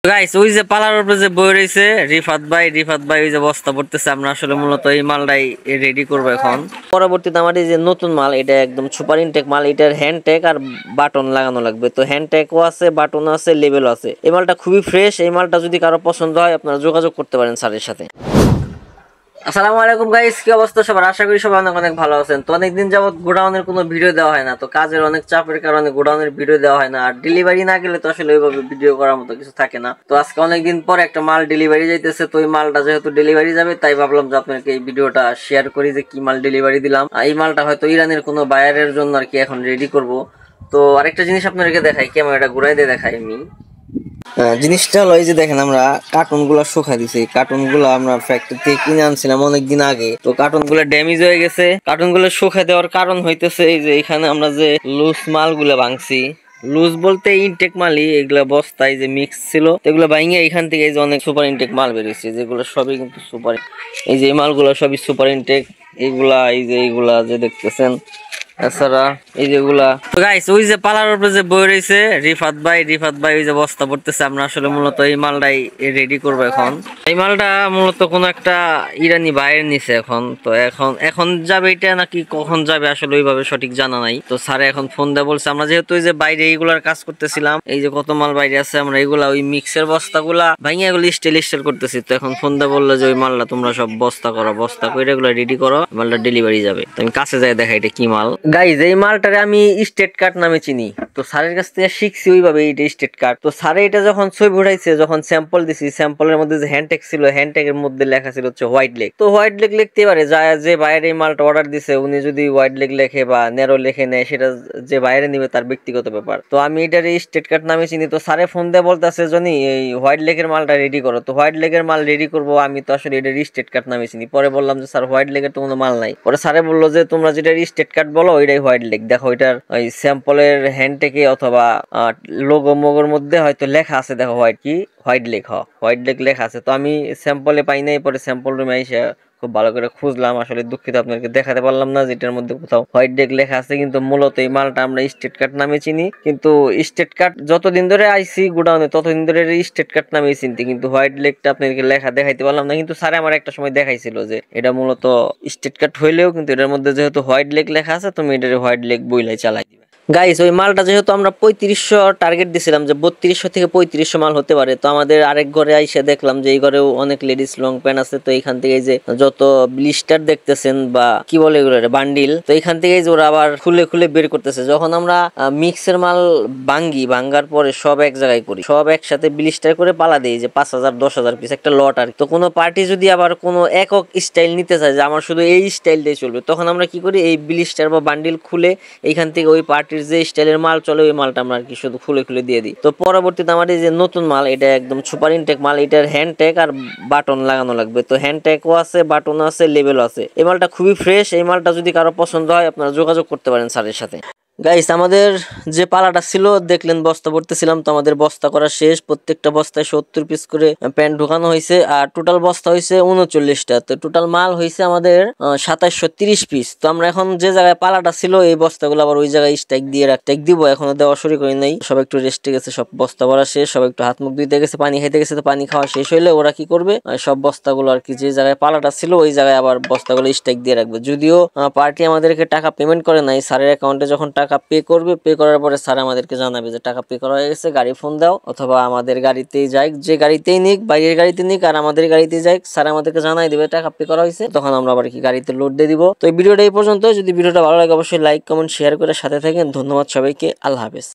Guys ওই যে পালার উপরে যে বই রয়েছে রিফাত ভাই ওই যে বস্তা পড়তেছে। আমরা আসলে মূলত এই মালটাই রেডি করবো এখন। পরবর্তীতে আমার এই যে নতুন মাল, এটা একদম সুপার ইনটেক মাল। এটার হ্যান্ড ট্যাগ আর বাটন লাগানো লাগবে। তো হ্যান্ড ট্যাগও আছে, বাটনও আছে, লেবেলও আছে। এই মালটা খুবই ফ্রেশ। এই মালটা যদি কারো পছন্দ হয় আপনারা যোগাযোগ করতে পারেন স্যারের সাথে। আসসালামু আলাইকুম গাইস, কি অবস্থা সবার? আশা করি সবাই অনেক অনেক ভালো আছেন। তো অনেকদিন যাবত গোডাউনের কোনো ভিডিও দেওয়া হয় না, তো কাজের অনেক চাপের কারণে গোডাউনের ভিডিও দেওয়া হয় না। আর ডেলিভারি না গেলে তো আসলে ওইভাবে ভিডিও করার মতো কিছু থাকে না। তো আজকে অনেকদিন পর একটা মাল ডেলিভারি যাইতেছে। তো এই মালটা যেহেতু ডেলিভারি যাবে, তাই ভাবলাম যে আপনাকে এই ভিডিওটা শেয়ার করি যে কি মাল ডেলিভারি দিলাম। এই মালটা হয়তো ইরানের কোনো বায়ারের জন্য আর কি এখন রেডি করব। তো আরেকটা জিনিস আপনাদেরকে দেখাই, ক্যামেরাটা ঘুরাই দিয়ে দেখাই আমি। জিনিসটা হলো এই যে দেখেন, আমরা কার্টুন গুলা শুকাই দিছি। কার্টুন গুলা আমরা ফ্যাক্টরি থেকে কিনে আনছিলাম অনেকদিন আগে। তো কার্টুন গুলা ড্যামেজ হয়ে গেছে। কার্টুন গুলো শুকাই দেওয়ার কারণ হইতেছে এই যে এখানে আমরা যে লুজ মাল গুলা ভাঙছি। লুজ বলতে ইনটেক মালই, এগুলা বস্তায় যে মিক্স ছিল, এগুলো ভাঙিয়ে এখান থেকে এই যে অনেক সুপার ইনটেক মাল বেরিয়েছে, যেগুলো সবই কিন্তু সুপার। এই যে এই মালগুলো সবই সুপার ইনটেক। এইগুলা এই যে এইগুলা যে দেখতেছেন, এছাড়া এই যেগুলা। তো গাইস ওই যে পালার উপরে যে বই রয়েছে রিফাত ভাই ওই যে বস্তা পড়তেছে। আমরা আসলে মূলত এই মালটাই রেডি করবো এখন। এই মালটা মূলত কোন একটা ইরানি ভাইয়ের নিছে এখন। তো এখন যাবে এটা নাকি কখন যাবে আসলে ওইভাবে সঠিক জানা নাই। তো স্যারে এখন ফোন দেয় বলছে। আমরা যেহেতু ওই যে বাইরে এইগুলার কাজ করতেছিলাম, এই যে কত মাল বাইরে আছে, আমরা এইগুলা ওই মিক্সের বস্তাগুলা ভাঙিয়ে এগুলো স্টেল করতেছি। তো এখন ফোন দেয় বললো যে ওই মালটা তোমরা সব বস্তা করো, বস্তা করে এগুলো রেডি করো, মালটা ডেলিভারি যাবে। তো আমি কাছে যাই দেখা এটা কি মাল। গাইজ এই মালটারে আমি স্টেট কার্ড নামে চিনি। তো স্যারের কাছ থেকে শিখছি ওইভাবে এটা স্টেট কার্ড। তো স্যারে এটা যখন ছবি উঠাইছে, যখন স্যাম্পল দিছি, স্যাম্পলের মধ্যে যে হ্যান্ডটেক ছিল, হ্যান্ডটেকের মধ্যে লেখা ছিল হচ্ছে হোয়াইট লেগ। তো হোয়াইট লেগ লিখতে পারে যে বাইরে এই মালটা অর্ডার দিছে, উনি যদি হোয়াইট লেগ লেখে বা নেরো লেখে নেয়, সেটা যে বাইরে নিবে তার ব্যক্তিগত ব্যাপার। তো আমি এটার স্টেট কার্ড নামে চিনি। তো স্যারে ফোন দিয়ে বলতেছে জনি এই হোয়াইট লেগের মালটা রেডি করো। তো হোয়াইট লেগের মাল রেডি করবো, আমি তো আসলে এটার স্টেট কার্ড নামে চিনি। পরে বললাম যে স্যার হোয়াইট লেগের তো কোনো মাল নাই। পরে স্যারে বললো যে তোমরা যেটা স্টেট কার্ড বলো ওইটাই হোয়াইট লেগ। দেখো ওইটার ওই স্যাম্পলের হ্যান্ডটেকে অথবা লোগো মোগোর মধ্যে হয়তো লেখা আছে, দেখো হোয়াইট লেগ লেখা আছে। তো আমি স্যাম্পলে পাই নাই। পরে স্যাম্পল রুমে এসে খুব ভালো করে খুঁজলাম। আসলে দুঃখিত, আপনাকে দেখাতে পারলাম না যেটার মধ্যে কোথাও হোয়াইট লেগ লেখা আছে। কিন্তু মূলত এই মালটা আমরা স্টেট কার্ড নামে চিনি। কিন্তু স্টেট কার্ড যতদিন ধরে আইসি গোডাউনে ততদিন ধরে স্টেট কার্ড নামে চিনতে, কিন্তু হোয়াইট লেগটা আপনাদেরকে লেখা দেখাইতে পারলাম না। কিন্তু স্যার আমার একটা সময় দেখাইছিল যে এটা মূলত স্টেট কার্ড হইলেও কিন্তু এটার মধ্যে যেহেতু হোয়াইট লেগ লেখা আছে, তুমি এটার হোয়াইট লেগ বইলাই চালাই দিবে। গাইস ওই মালটা যেহেতু আমরা 3500 টার্গেট দিছিলাম যে 3200 থেকে 3500 মাল হতে পারে। তো আমাদের আরেক ঘরে আইসা দেখলাম যে এই ঘরেও অনেক লেডিস লং প্যান্ট আছে। তো এইখান থেকে যে যত ব্লিস্টার দেখতেছেন বা কি বলে এগুলো বান্ডিল, তো এইখান থেকে যে ওরা আবার খুলে খুলে বের করতেছে। যখন আমরা মিক্সের মাল ভাঙ্গার পরে সব এক জায়গায় করি, সব একসাথে ব্লিস্টার করে পালা দিই যে 5000 10,000 পিস একটা লট। আর তো কোনো পার্টি যদি আবার কোনো একক স্টাইল নিতে চায় যে আমার শুধু এই স্টাইলটাই চলবে, তখন আমরা কি করি এই ব্লিস্টার বা বান্ডিল খুলে এইখান থেকে ওই পার্টির যে স্টাইলের মাল চলে ওই মালটা আমরা আর কি শুধু খুলে খুলে দিয়ে দিই। তো পরবর্তীতে আমার এই যে নতুন মাল, এটা একদম সুপার ইনটেক মাল। এটার হ্যান্ড ট্যাগ আর বাটন লাগানো লাগবে। তো হ্যান্ড ট্যাগও আছে, বাটনও আছে, লেবেলও আছে। এই মালটা খুবই ফ্রেশ। এই মালটা যদি কারো পছন্দ হয় আপনারা যোগাযোগ করতে পারেন স্যারের সাথে। গাইস আমাদের যে পালাটা ছিল দেখলেন বস্তা ভরতেছিলাম। তো আমাদের বস্তা করা শেষ। প্রত্যেকটা বস্তায় 70 পিস করে প্যান্ট ঢোকানো হয়েছে। আর টোটাল বস্তা হয়েছে 39টা। তো টোটাল মাল হয়েছে আমাদের 2730 পিস। তো আমরা এখন যে জায়গায় পালাটা ছিল এই বস্তাগুলো আবার ওই জায়গায় স্ট্যাক দিব। এখনো দেওয়া শুরু করি নাই। সব একটু রেস্টে গেছে, সব বস্তা ভরা শেষ। সব একটু হাত মুখ ধুইতে গেছে, পানি খাইতে গেছে। তো পানি খাওয়া শেষ হইলে ওরা কি করবে, সব বস্তাগুলো আর কি যে জায়গায় পালাটা ছিল ওই জায়গায় আবার বস্তাগুলো স্ট্যাক দিয়ে রাখবে। যদিও পার্টি আমাদেরকে টাকা পেমেন্ট করে নাই, স্যারের অ্যাকাউন্টে যখন টাকা পে করবে, পে করার পরে স্যার আমাদেরকে জানাবে যে টাকা পে করা হয়ে গেছে, গাড়ি ফোন দাও। অথবা আমাদের গাড়িতেই যাই, যে গাড়িতেই নিক, বাইরের গাড়িতে নিক আর আমাদের গাড়িতে যাই, স্যার আমাদেরকে জানাই দিবে টাকা পে করা হয়েছে। তখন আমরা আবার কি গাড়িতে লোড দিয়ে দিব। তো এই ভিডিওটা এই পর্যন্ত। যদি ভিডিওটা ভালো লাগে অবশ্যই লাইক কমেন্ট শেয়ার করে সাথে থাকেন। ধন্যবাদ সবাইকে। আল্লাহ হাফেজ।